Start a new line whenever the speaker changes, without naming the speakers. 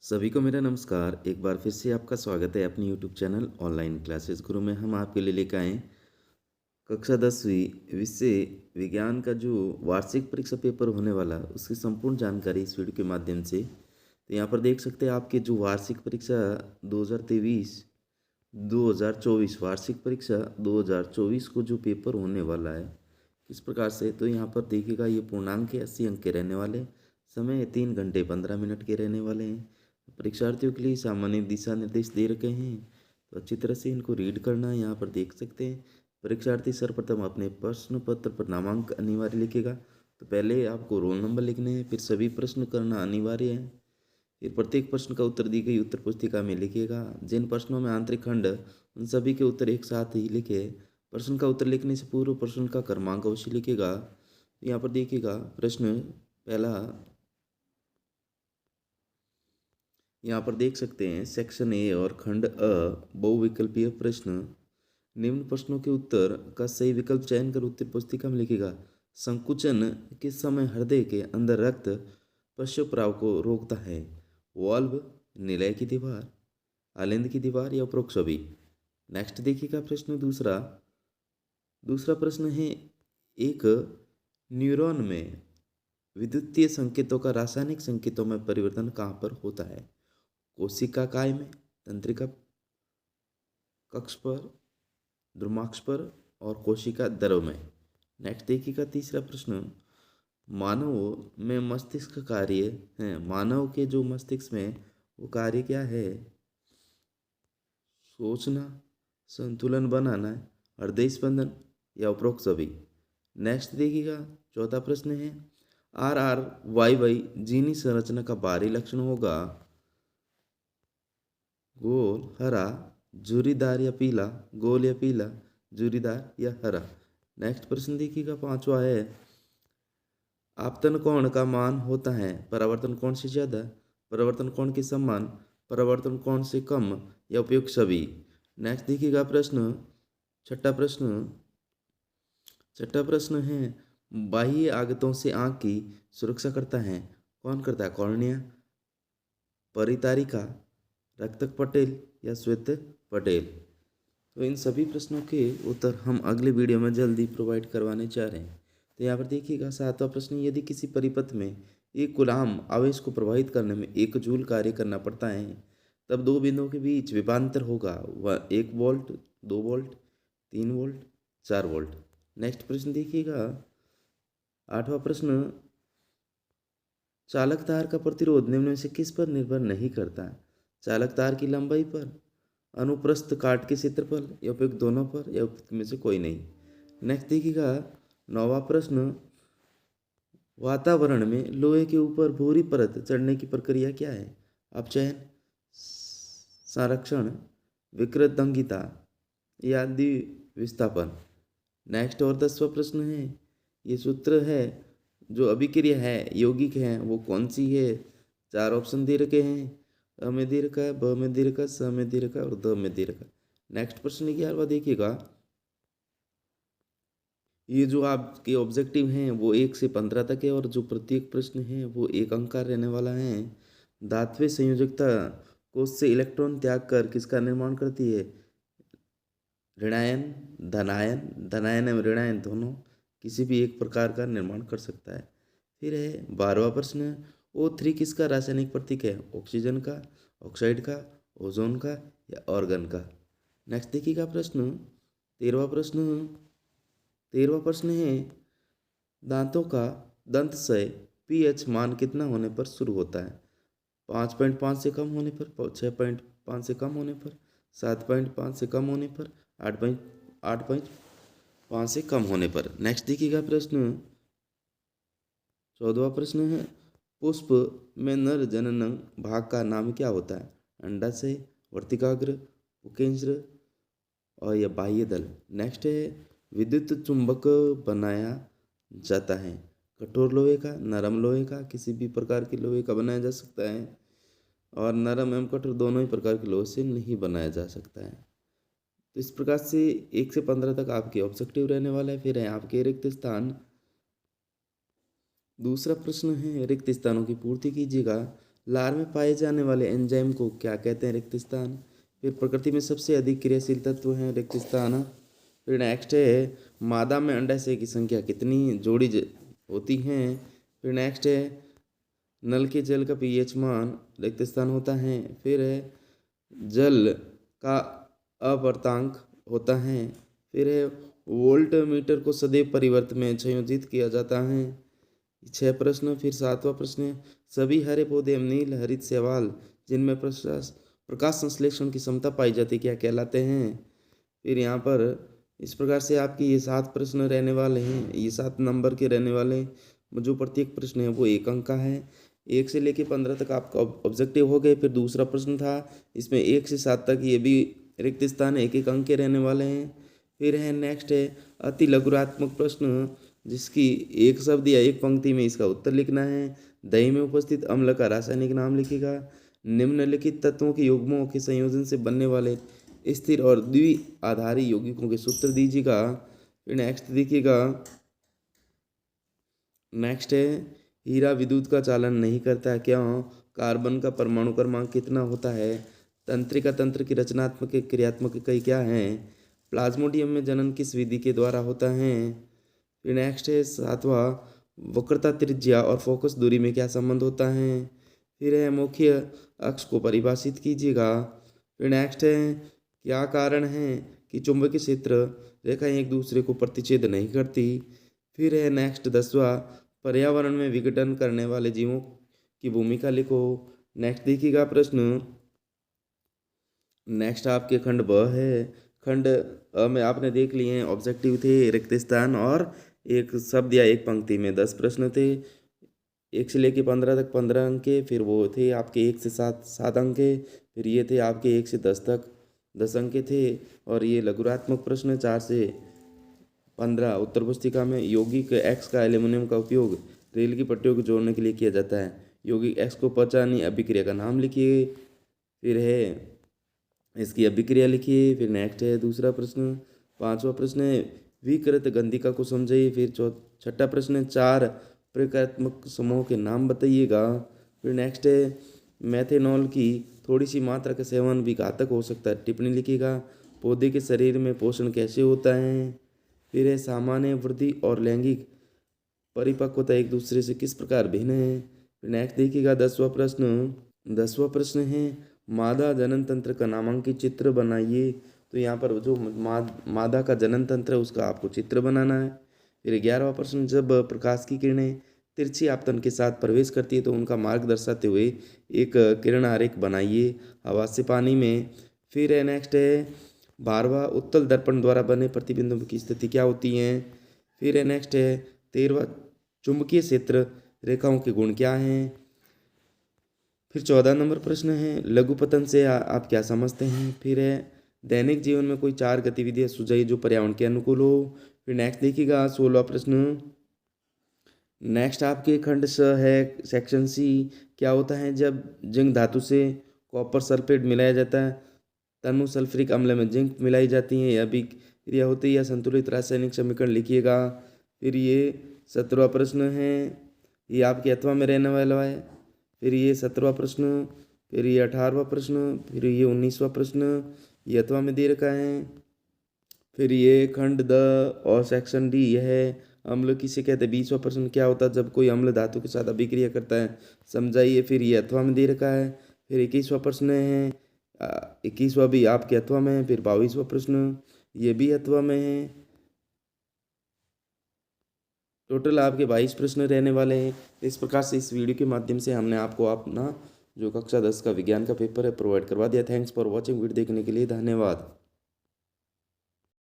सभी को मेरा नमस्कार। एक बार फिर से आपका स्वागत है अपनी यूट्यूब चैनल ऑनलाइन क्लासेस गुरु में। हम आपके लिए लेकर आए कक्षा 10वीं विषय विज्ञान का जो वार्षिक परीक्षा पेपर होने वाला उसकी संपूर्ण जानकारी इस वीडियो के माध्यम से। तो यहाँ पर देख सकते हैं आपके जो वार्षिक परीक्षा 2023 2024 वार्षिक परीक्षा 2024 को जो पेपर होने वाला है किस प्रकार से, तो यहाँ पर देखिएगा ये पूर्णांक के 80 अंक के रहने वाले, समय 3 घंटे 15 मिनट के रहने वाले हैं। परीक्षार्थियों के लिए सामान्य दिशा निर्देश दे रखे हैं, तो अच्छी तरह से इनको रीड करना है। यहाँ पर देख सकते हैं परीक्षार्थी सर्वप्रथम अपने प्रश्न पत्र पर नामांक अनिवार्य लिखेगा। तो पहले आपको रोल नंबर लिखने हैं, फिर सभी प्रश्न करना अनिवार्य है। फिर प्रत्येक प्रश्न का उत्तर दी गई उत्तर पुस्तिका में लिखेगा। जिन प्रश्नों में आंतरिक खंड उन सभी के उत्तर एक साथ ही लिखे। प्रश्न का उत्तर लिखने से पूर्व प्रश्न का क्रमांक अवश्य लिखेगा। यहाँ पर देखिएगा प्रश्न पहला, यहाँ पर देख सकते हैं सेक्शन ए और खंड अ बहुविकल्पीय प्रश्न। निम्न प्रश्नों के उत्तर का सही विकल्प चयन कर उत्तर पुस्तिका में लिखेगा। संकुचन किस समय हृदय के अंदर रक्त पश्चप्रवाह को रोकता है? वाल्व, निलय की दीवार, आलिंद की दीवार या उपरोक्त सभी। नेक्स्ट देखिएगा प्रश्न दूसरा। दूसरा प्रश्न है, एक न्यूरॉन में विद्युतीय संकेतों का रासायनिक संकेतों में परिवर्तन कहाँ पर होता है? कोशिका काय में, तंत्रिका कक्ष पर, द्रुमाक्ष पर और कोशिका द्रव में। नेक्स्ट देखिएगा तीसरा प्रश्न। मानव में मस्तिष्क का कार्य है, मानव के जो मस्तिष्क में वो कार्य क्या है? सोचना, संतुलन बनाना, हृदय स्पंदन या उपरोक्त सभी। नेक्स्ट देखिएगा चौथा प्रश्न है, आर आर वाई वाई जीनी संरचना का बाहरी लक्षण होगा गोल, हरा, झुर्रीदार या पीला, गोल या पीला, झुर्रीदार या हरा। नेक्स्ट प्रश्न देखिएगा पांचवा है, आपतन कोण का मान होता है परावर्तन कोण से ज्यादा, परावर्तन कोण के समान, परावर्तन कोण से कम या उपयुक्त सभी। नेक्स्ट देखिएगा प्रश्न छठा प्रश्न। छठा प्रश्न है, बाह्य आगतों से आंख की सुरक्षा करता है, कौन करता है? कॉर्निया, परितारिका, रक्तक पटेल या श्वेत पटेल। तो इन सभी प्रश्नों के उत्तर हम अगले वीडियो में जल्दी प्रोवाइड करवाने जा रहे हैं। तो यहाँ पर देखिएगा सातवां प्रश्न, यदि किसी परिपथ में एक कूलाम आवेश को प्रवाहित करने में 1 जूल कार्य करना पड़ता है, तब दो बिंदुओं के बीच विभवांतर होगा वह 1 volt, 2 volt, 3 volt, 4 volt. Next प्रश्न देखिएगा आठवां प्रश्न, चालक तार का प्रतिरोध निम्न में से किस पर निर्भर नहीं करता? चालक तार की लंबाई पर, अनुप्रस्थ काट के क्षेत्रफल या उपयुक्त दोनों पर या उपयुक्त में से कोई नहीं। नेक्स्ट देखिएगा नौवां प्रश्न, वातावरण में लोहे के ऊपर भूरी परत चढ़ने की प्रक्रिया क्या है? अपचयन, संरक्षण, विकृतंगिता या द्विविस्थापन। नेक्स्ट और 10वां प्रश्न है, ये सूत्र है जो अभिक्रिया है यौगिक है वो कौन सी है? 4 ऑप्शन दे रखे हैं, अ में दे रखा है, ब में दे रखा है, स में दे रखा है और द में दे रखा है। नेक्स्ट प्रश्न 11वां देखिएगा, ये जो आपके ऑब्जेक्टिव हैं वो 1 से 15 तक है और जो प्रत्येक प्रश्न है वो 1 अंक का रहने वाला है। धात्विक संयोजकता कोष से इलेक्ट्रॉन त्याग कर किसका निर्माण करती है? ऋणायन, धनायन, धनायन एवं ऋणायन दोनों किसी भी एक प्रकार का निर्माण कर सकता है। फिर है 12वां प्रश्न, O3 किसका रासायनिक प्रतीक है? ऑक्सीजन का, ऑक्साइड का, ओजोन का या ऑर्गन का। नेक्स्ट देखिएगा प्रश्न 13वां प्रश्न। 13वां प्रश्न है, दांतों का दंतक्षय पीएच मान कितना होने पर शुरू होता है? 5.5 से कम होने पर, 6.5 से कम होने पर, 7.5 से कम होने पर, 8.5 से कम होने पर। नेक्स्ट देखिएगा प्रश्न 14वां प्रश्न है, पुष्प में नर जनन भाग का नाम क्या होता है? अंडाशय, वर्तिकाग्र, पुकेंद्र और या बाह्य दल। नेक्स्ट है, विद्युत चुंबक बनाया जाता है कठोर लोहे का, नरम लोहे का, किसी भी प्रकार के लोहे का बनाया जा सकता है और नरम एवं कठोर दोनों ही प्रकार के लोहे से नहीं बनाया जा सकता है। तो इस प्रकार से 1 से 15 तक आपके ऑब्जेक्टिव रहने वाला है। फिर है आपके रिक्त स्थान। दूसरा प्रश्न है, रिक्त स्थानों की पूर्ति कीजिएगा। लार में पाए जाने वाले एंजाइम को क्या कहते हैं? रिक्त स्थान। फिर प्रकृति में सबसे अधिक क्रियाशील तत्व हैं रिक्त स्थान। फिर नेक्स्ट है मादा में अंडाशय की संख्या कितनी जोड़ी होती हैं? फिर नेक्स्ट है नल के जल का पीएच मान रिक्त स्थान होता है। फिर है जल का अपवर्तनांक होता है। फिर है वोल्ट मीटर को सदैव परिवर्त में संयोजित किया जाता है। 6 प्रश्न। फिर 7वां प्रश्न है सभी हरे पौधे एवं नील हरित शैवाल जिनमें प्रकाश संश्लेषण की क्षमता पाई जाती है क्या कहलाते हैं? फिर यहाँ पर इस प्रकार से आपके ये 7 प्रश्न रहने वाले हैं। ये 7 नंबर के रहने वाले हैं। जो प्रत्येक प्रश्न है वो 1 अंक का है। 1 से लेकर 15 तक आपका ऑब्जेक्टिव हो गए। फिर दूसरा प्रश्न था इसमें 1 से 7 तक ये भी रिक्त स्थान 1-1 अंक के रहने वाले हैं। फिर है नेक्स्ट है अति लघुरात्मक प्रश्न जिसकी एक शब्द या एक पंक्ति में इसका उत्तर लिखना है। दही में उपस्थित अम्ल का रासायनिक नाम लिखेगा। निम्नलिखित तत्वों के युग्मों के संयोजन से बनने वाले स्थिर और द्विआधारी यौगिकों के सूत्र दीजिएगा। फिर नेक्स्ट देखिएगा। नेक्स्ट है हीरा विद्युत का चालन नहीं करता है क्यों? कार्बन का परमाणु क्रमांक कितना होता है? तंत्रिका तंत्र की रचनात्मक क्रियात्मक इकाई क्या है? प्लाज्मोडियम में जनन किस विधि के द्वारा होता है? फिर नेक्स्ट है 7वां वक्रता त्रिज्या और फोकस दूरी में क्या संबंध होता है? फिर है मुख्य अक्ष को परिभाषित कीजिएगा। फिर नेक्स्ट है क्या कारण है कि चुंबकीय क्षेत्र रेखाएं एक दूसरे को प्रतिच्छेद नहीं करती? फिर है नेक्स्ट 10वां पर्यावरण में विघटन करने वाले जीवों की भूमिका लिखो। नेक्स्ट देखिएगा प्रश्न। नेक्स्ट आपके खंड ब है। खंड अ में आपने देख लिए हैं ऑब्जेक्टिव थे रिक्त स्थान और एक शब्द या एक पंक्ति में 10 प्रश्न थे। 1 से लेकर 15 तक 15 अंक के। फिर वो थे आपके 1 से 7 अंक के। फिर ये थे आपके 1 से 10 तक 10 अंक के थे। और ये लघुरात्मक प्रश्न 4 से 15 उत्तर पुस्तिका में यौगिक एक्स का एल्यूमिनियम का उपयोग रेल की पट्टियों को जोड़ने के लिए किया जाता है। यौगिक एक्स को पहचानिए अभिक्रिया का नाम लिखिए। फिर है इसकी अभिक्रिया लिखिए। फिर नेक्स्ट है दूसरा प्रश्न। 5वां प्रश्न है विकृत गंधिका को समझिए। फिर 6ठा प्रश्न है 4 प्रक्रियात्मक समूह के नाम बताइएगा। फिर नेक्स्ट है मेथेनॉल की थोड़ी सी मात्रा का सेवन भी घातक हो सकता है टिप्पणी लिखिएगा। पौधे के शरीर में पोषण कैसे होता है? फिर है सामान्य वृद्धि और लैंगिक परिपक्वता एक दूसरे से किस प्रकार भिन्न है? फिर नेक्स्ट देखिएगा 10वां प्रश्न है मादा जनन तंत्र का नामांकित चित्र बनाइए। तो यहाँ पर जो मादा का जनन तंत्र है उसका आपको चित्र बनाना है। फिर 11वां प्रश्न जब प्रकाश की किरणें तिरछी आपतन के साथ प्रवेश करती है तो उनका मार्ग दर्शाते हुए एक किरण आरेख बनाइए हवा से पानी में। फिर है नेक्स्ट है 12वां उत्तल दर्पण द्वारा बने प्रतिबिंब की स्थिति क्या होती है? फिर है नेक्स्ट है 13वां चुंबकीय क्षेत्र रेखाओं के गुण क्या हैं? फिर 14 नंबर प्रश्न है लघुपतन से आप क्या समझते हैं? फिर है दैनिक जीवन में कोई 4 गतिविधियां सुझाइए जो पर्यावरण के अनुकूल हो। फिर नेक्स्ट देखिएगा 16वां प्रश्न। नेक्स्ट आपके खंड स है सेक्शन सी क्या होता है जब जिंक धातु से कॉपर सल्फेट मिलाया जाता है तनु सल्फ्यूरिक अम्ल में जिंक मिलाई जाती है यह भी क्रिया होती है या संतुलित रासायनिक समीकरण लिखिएगा। फिर ये 17वां प्रश्न है ये आपके अथवा में रहने वाला है। फिर ये 17वां प्रश्न। फिर ये 18वां प्रश्न। फिर ये 19वां प्रश्न ये अथवा में दे रखा है। फिर ये खंड द और सेक्शन डी यह है अम्ल किसे कहते हैं? 20वां प्रश्न क्या होता है जब कोई अम्ल धातु के साथ अभिक्रिया करता है समझाइए। फिर ये अथवा में दे रखा है। फिर 21वां प्रश्न है 21वां भी आपके अथवा में है। फिर 22वां प्रश्न ये भी अथवा में है। टोटल आपके 22 प्रश्न रहने वाले हैं। इस प्रकार से इस वीडियो के माध्यम से हमने आपको अपना जो कक्षा 10 का विज्ञान का पेपर है प्रोवाइड करवा दिया। Thanks for watching. वीडियो देखने के लिए धन्यवाद।